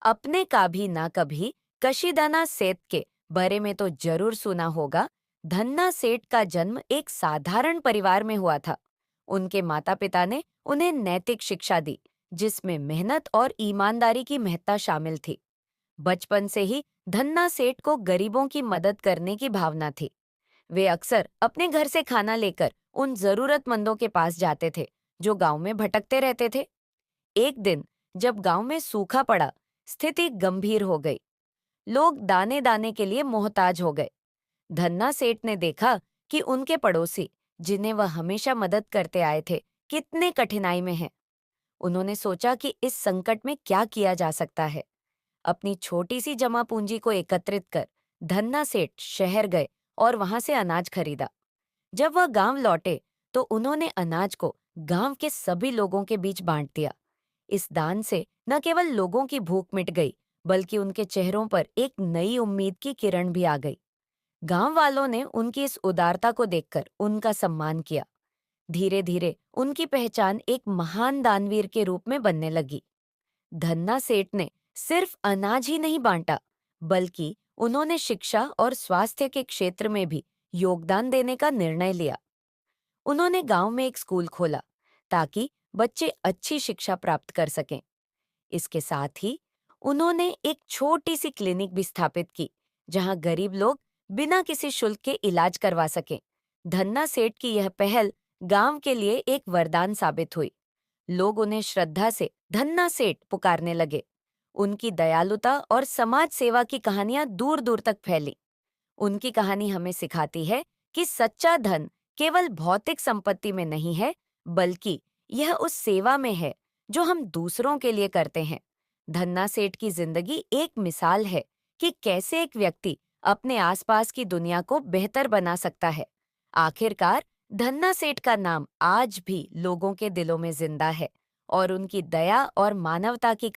अपने का भी ना कभी कशीदाना सेठ के बारे में तो जरूर सुना होगा। धन्ना सेठ का जन्म एक साधारण परिवार में हुआ था। उनके माता पिता ने उन्हें नैतिक शिक्षा दी, जिसमें मेहनत और ईमानदारी की महत्ता शामिल थी। बचपन से ही धन्ना सेठ को गरीबों की मदद करने की भावना थी। वे अक्सर अपने घर से खाना लेकर उन जरूरतमंदों के पास जाते थे जो गांव में भटकते रहते थे। एक दिन जब गांव में सूखा पड़ा, स्थिति गंभीर हो गई। लोग दाने दाने के लिए मोहताज हो गए। धन्ना सेठ ने देखा कि उनके पड़ोसी, जिन्हें वह हमेशा मदद करते आए थे, कितने कठिनाई में हैं। उन्होंने सोचा कि इस संकट में क्या किया जा सकता है। अपनी छोटी सी जमा पूंजी को एकत्रित कर धन्ना सेठ शहर गए और वहां से अनाज खरीदा। जब वह गांव लौटे तो उन्होंने अनाज को गांव के सभी लोगों के बीच बांट दिया। इस दान से न केवल लोगों की भूख मिट गई, बल्कि उनके चेहरों पर एक नई उम्मीद की किरण भी आ गई। गांव वालों ने उनकी इस उदारता को देखकर उनका सम्मान किया। धीरे धीरे उनकी पहचान एक महान दानवीर के रूप में बनने लगी। धन्ना सेठ ने सिर्फ अनाज ही नहीं बांटा, बल्कि उन्होंने शिक्षा और स्वास्थ्य के क्षेत्र में भी योगदान देने का निर्णय लिया। उन्होंने गांव में एक स्कूल खोला ताकि बच्चे अच्छी शिक्षा प्राप्त कर सकें। इसके साथ ही उन्होंने एक छोटी सी क्लिनिक भी स्थापित की, जहां गरीब लोग बिना किसी शुल्क के इलाज करवा सकें। धन्ना सेठ की यह पहल गांव के लिए एक वरदान साबित हुई। लोग उन्हें श्रद्धा से धन्ना सेठ पुकारने लगे। उनकी दयालुता और समाज सेवा की कहानियां दूर दूर तक फैली। उनकी कहानी हमें सिखाती है कि सच्चा धन केवल भौतिक संपत्ति में नहीं है, बल्कि यह उस सेवा में है जो हम दूसरों के लिए करते हैं। धन्ना सेठ की जिंदगी एक मिसाल है कि कैसे एक व्यक्ति अपने आसपास की दुनिया को बेहतर बना सकता है। आखिरकार धन्ना सेठ का नाम आज भी लोगों के दिलों में जिंदा है और उनकी दया और मानवता की